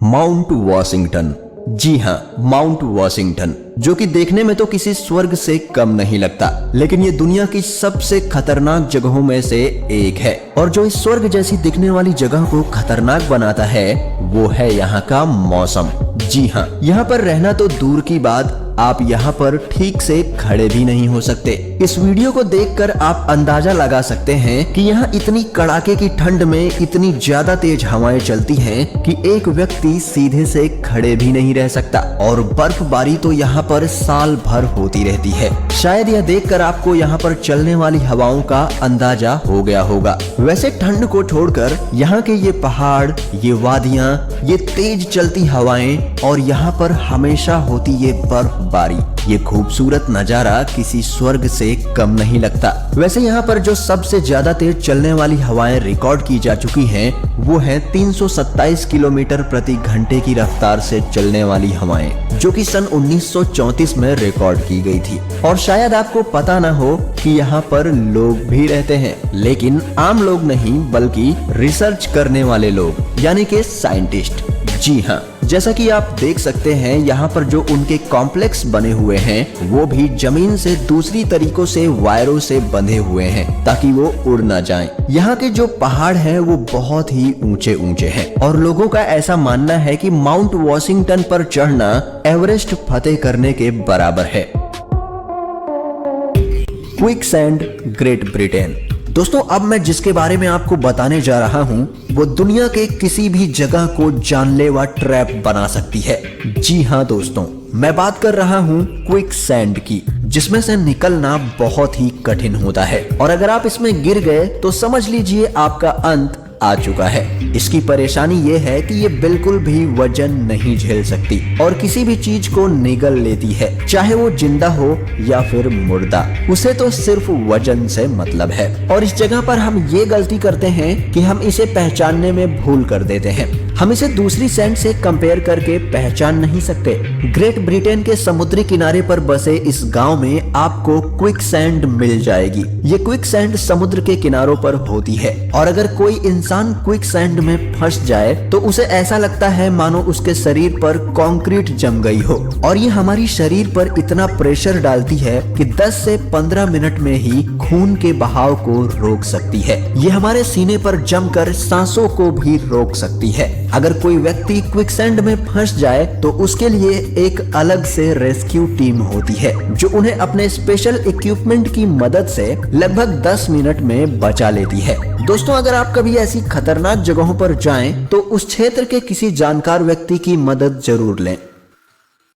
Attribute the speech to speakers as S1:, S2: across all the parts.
S1: Mount Washington. जी हाँ, mount Washington, जो कि देखने में तो किसी स्वर्ग से कम नहीं लगता, लेकिन ये दुनिया की सबसे खतरनाक जगहों में से एक है। और जो इस स्वर्ग जैसी दिखने वाली जगह को खतरनाक बनाता है वो है यहाँ का मौसम। जी हाँ, यहाँ पर रहना तो दूर की बात, आप यहाँ पर ठीक से खड़े भी नहीं हो सकते। इस वीडियो को देखकर आप अंदाजा लगा सकते हैं कि यहाँ इतनी कड़ाके की ठंड में इतनी ज्यादा तेज हवाएं चलती हैं कि एक व्यक्ति सीधे से खड़े भी नहीं रह सकता। और बर्फबारी तो यहाँ पर साल भर होती रहती है। शायद यह देखकर आपको यहाँ पर चलने वाली हवाओं का अंदाजा हो गया होगा। वैसे ठंड को छोड़कर यहाँ के ये पहाड़, ये वादियाँ, ये तेज चलती हवाएं और यहाँ पर हमेशा होती ये बर्फबारी, ये खूबसूरत नजारा किसी स्वर्ग से कम नहीं लगता। वैसे यहाँ पर जो सबसे ज्यादा तेज चलने वाली हवाएं रिकॉर्ड की जा चुकी हैं वो है 327 किलोमीटर प्रति घंटे की रफ्तार से चलने वाली हवाएं, जो कि सन 1934 में रिकॉर्ड की गई थी। और शायद आपको पता ना हो कि यहाँ पर लोग भी रहते हैं, लेकिन आम लोग नहीं बल्कि रिसर्च करने वाले लोग, यानी कि साइंटिस्ट। जी हाँ, जैसा कि आप देख सकते हैं यहाँ पर जो उनके कॉम्प्लेक्स बने हुए हैं वो भी जमीन से दूसरी तरीकों से वायरों से बंधे हुए हैं ताकि वो उड़ ना जाएं। यहाँ के जो पहाड़ हैं वो बहुत ही ऊंचे ऊंचे हैं और लोगों का ऐसा मानना है कि माउंट वॉशिंगटन पर चढ़ना एवरेस्ट फतेह करने के बराबर है। Quicksand, great Britain. दोस्तों, अब मैं जिसके बारे में आपको बताने जा रहा हूँ वो दुनिया के किसी भी जगह को जानलेवा ट्रैप बना सकती है। जी हाँ दोस्तों, मैं बात कर रहा हूँ क्विकसैंड की, जिसमें से निकलना बहुत ही कठिन होता है और अगर आप इसमें गिर गए तो समझ लीजिए आपका अंत आ चुका है। इसकी परेशानी ये है कि ये बिल्कुल भी वजन नहीं झेल सकती और किसी भी चीज को निगल लेती है, चाहे वो जिंदा हो या फिर मुर्दा, उसे तो सिर्फ वजन से मतलब है। और इस जगह पर हम ये गलती करते हैं कि हम इसे पहचानने में भूल कर देते हैं। हम इसे दूसरी सैंड से कंपेयर करके पहचान नहीं सकते। ग्रेट ब्रिटेन के समुद्री किनारे पर बसे इस गांव में आपको क्विकसैंड मिल जाएगी। ये क्विकसैंड समुद्र के किनारों पर होती है और अगर कोई इंसान क्विकसैंड में फंस जाए तो उसे ऐसा लगता है मानो उसके शरीर पर कंक्रीट जम गई हो। और ये हमारी शरीर पर इतना प्रेशर डालती है कि 10 से 15 मिनट में ही खून के बहाव को रोक सकती है। ये हमारे सीने पर जमकर सांसों को भी रोक सकती है। अगर कोई व्यक्ति क्विकसैंड में फंस जाए तो उसके लिए एक अलग से रेस्क्यू टीम होती है जो उन्हें अपने स्पेशल इक्विपमेंट की मदद से लगभग 10 मिनट में बचा लेती है। दोस्तों, अगर आप कभी ऐसी खतरनाक जगहों पर जाएं तो उस क्षेत्र के किसी जानकार व्यक्ति की मदद जरूर लें।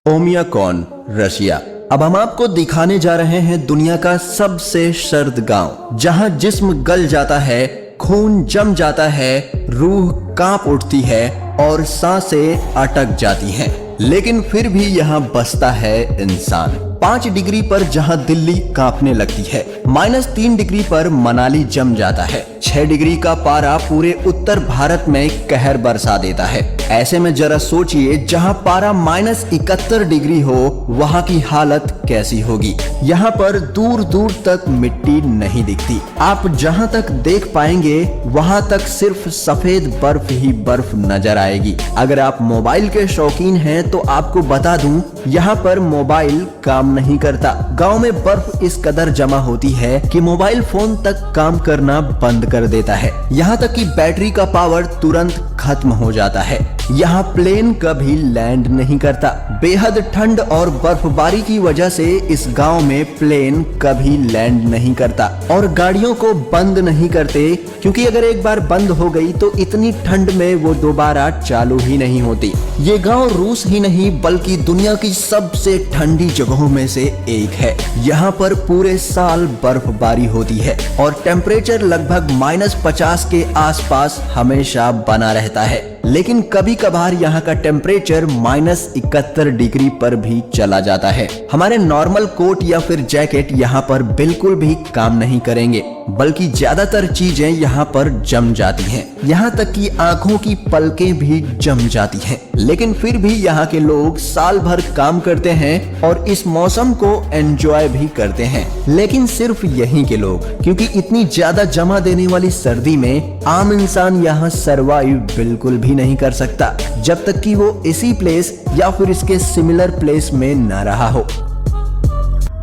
S1: ओमियाकॉन, रशिया। अब हम आपको दिखाने जा रहे हैं दुनिया का सबसे सर्द गांव, जहां जिस्म गल जाता है, खून जम जाता है, रूह कांप उठती है और सांसें अटक जाती हैं, लेकिन फिर भी यहाँ बसता है इंसान। 5 डिग्री पर जहां दिल्ली कांपने लगती है, -3 डिग्री पर मनाली जम जाता है, 6 डिग्री का पारा पूरे उत्तर भारत में कहर बरसा देता है। ऐसे में जरा सोचिए, जहां पारा -71 डिग्री हो वहां की हालत कैसी होगी। यहाँ पर दूर दूर तक मिट्टी नहीं दिखती। आप जहां तक देख पाएंगे वहां तक सिर्फ सफेद बर्फ ही बर्फ नजर आएगी। अगर आप मोबाइल के शौकीन हैं तो आपको बता दूं, यहाँ पर मोबाइल काम नहीं करता। गांव में बर्फ इस कदर जमा होती है कि मोबाइल फोन तक काम करना बंद कर देता है। यहाँ तक कि बैटरी का पावर तुरंत खत्म हो जाता है। यहाँ प्लेन कभी लैंड नहीं करता। बेहद ठंड और बर्फबारी की वजह से इस गांव में प्लेन कभी लैंड नहीं करता और गाड़ियों को बंद नहीं करते, क्योंकि अगर एक बार बंद हो गई तो इतनी ठंड में वो दोबारा चालू ही नहीं होती। ये गांव रूस ही नहीं बल्कि दुनिया की सबसे ठंडी जगहों में से एक है। यहाँ पर पूरे साल बर्फबारी होती है और टेम्परेचर लगभग -50 के आसपास हमेशा बना रहता है, लेकिन कभी कभार यहाँ का टेम्परेचर -71 डिग्री पर भी चला जाता है। हमारे नॉर्मल कोट या फिर जैकेट यहाँ पर बिल्कुल भी काम नहीं करेंगे, बल्कि ज्यादातर चीजें यहाँ पर जम जाती हैं। यहाँ तक कि आंखों की पलकें भी जम जाती हैं। लेकिन फिर भी यहाँ के लोग साल भर काम करते हैं और इस मौसम को एंजॉय भी करते हैं। लेकिन सिर्फ यहीं के लोग, क्योंकि इतनी ज्यादा जमा देने वाली सर्दी में आम इंसान यहाँ सरवाइव बिल्कुल भी नहीं कर सकता जब तक कि वो इसी प्लेस या फिर इसके सिमिलर प्लेस में न रहा हो।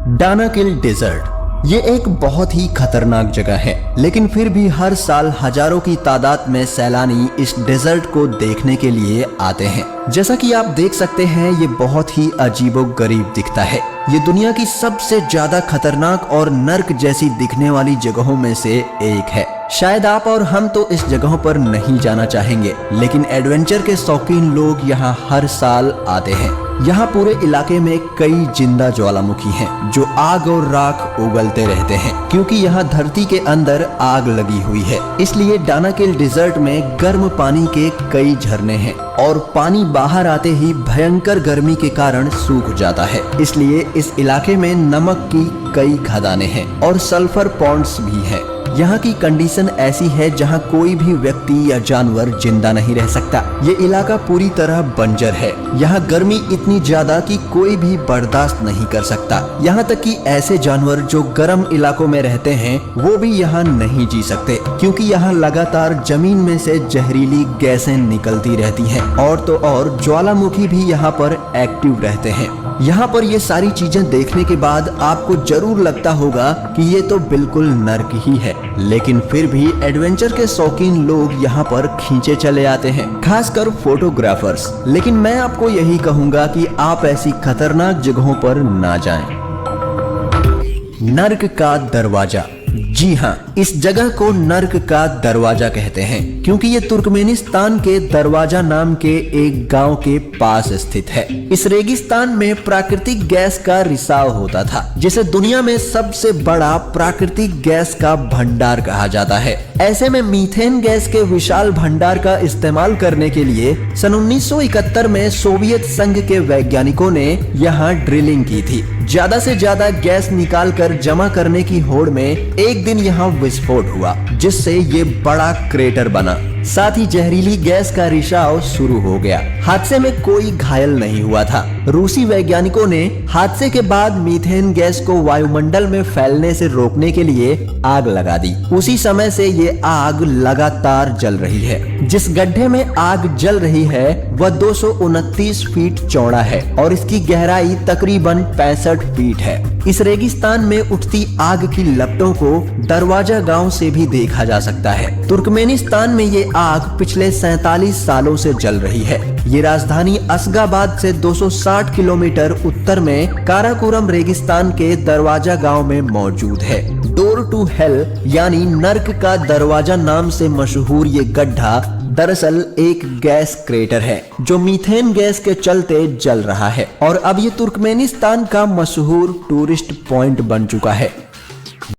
S1: डानाकिल डेजर्ट ये एक बहुत ही खतरनाक जगह है, लेकिन फिर भी हर साल हजारों की तादाद में सैलानी इस डेजर्ट को देखने के लिए आते हैं। जैसा कि आप देख सकते हैं, ये बहुत ही अजीबोगरीब दिखता है। ये दुनिया की सबसे ज्यादा खतरनाक और नर्क जैसी दिखने वाली जगहों में से एक है। शायद आप और हम तो इस जगहों पर नहीं जाना चाहेंगे, लेकिन एडवेंचर के शौकीन लोग यहाँ हर साल आते हैं। यहाँ पूरे इलाके में कई जिंदा ज्वालामुखी हैं जो आग और राख उगलते रहते हैं, क्योंकि यहाँ धरती के अंदर आग लगी हुई है। इसलिए डानाकिल डेजर्ट में गर्म पानी के कई झरने हैं और पानी बाहर आते ही भयंकर गर्मी के कारण सूख जाता है। इसलिए इस इलाके में नमक की कई खदानें हैं और सल्फर पॉन्ड्स भी हैं। यहाँ की कंडीशन ऐसी है जहाँ कोई भी व्यक्ति या जानवर जिंदा नहीं रह सकता। ये इलाका पूरी तरह बंजर है। यहाँ गर्मी इतनी ज्यादा कि कोई भी बर्दाश्त नहीं कर सकता। यहाँ तक कि ऐसे जानवर जो गर्म इलाकों में रहते हैं वो भी यहाँ नहीं जी सकते, क्योंकि यहाँ लगातार जमीन में से जहरीली गैसें निकलती रहती हैं। और तो और ज्वालामुखी भी यहाँ पर एक्टिव रहते हैं। यहाँ पर ये सारी चीजें देखने के बाद आपको जरूर लगता होगा कि ये तो बिल्कुल नर्क ही है, लेकिन फिर भी एडवेंचर के शौकीन लोग यहाँ पर खींचे चले आते हैं, खासकर फोटोग्राफर्स। लेकिन मैं आपको यही कहूँगा कि आप ऐसी खतरनाक जगहों पर ना जाएं। नर्क का दरवाजा। जी हाँ, इस जगह को नर्क का दरवाजा कहते हैं, क्योंकि ये तुर्कमेनिस्तान के दरवाजा नाम के एक गांव के पास स्थित है। इस रेगिस्तान में प्राकृतिक गैस का रिसाव होता था, जिसे दुनिया में सबसे बड़ा प्राकृतिक गैस का भंडार कहा जाता है। ऐसे में मीथेन गैस के विशाल भंडार का इस्तेमाल करने के लिए सन 1971 में सोवियत संघ के वैज्ञानिकों ने यहाँ ड्रिलिंग की थी। ज्यादा से ज्यादा गैस निकालकर जमा करने की होड़ में एक दिन यहाँ विस्फोट हुआ, जिससे ये बड़ा क्रेटर बना। साथ ही जहरीली गैस का रिसाव शुरू हो गया। हादसे में कोई घायल नहीं हुआ था। रूसी वैज्ञानिकों ने हादसे के बाद मीथेन गैस को वायुमंडल में फैलने से रोकने के लिए आग लगा दी। उसी समय से ये आग लगातार जल रही है। जिस गड्ढे में आग जल रही है वह 229 फीट चौड़ा है और इसकी गहराई तकरीबन 65 फीट है। इस रेगिस्तान में उठती आग की लपटों को दरवाजा गांव से भी देखा जा सकता है। तुर्कमेनिस्तान में ये आग पिछले 47 सालों से जल रही है। ये राजधानी असगाबाद से 260 किलोमीटर उत्तर में काराकोरम रेगिस्तान के दरवाजा गांव में मौजूद है। डोर टू हेल यानी नर्क का दरवाजा नाम से मशहूर ये गड्ढा दरअसल एक गैस क्रेटर है जो मीथेन गैस के चलते जल रहा है और अब ये तुर्कमेनिस्तान का मशहूर टूरिस्ट पॉइंट बन चुका है।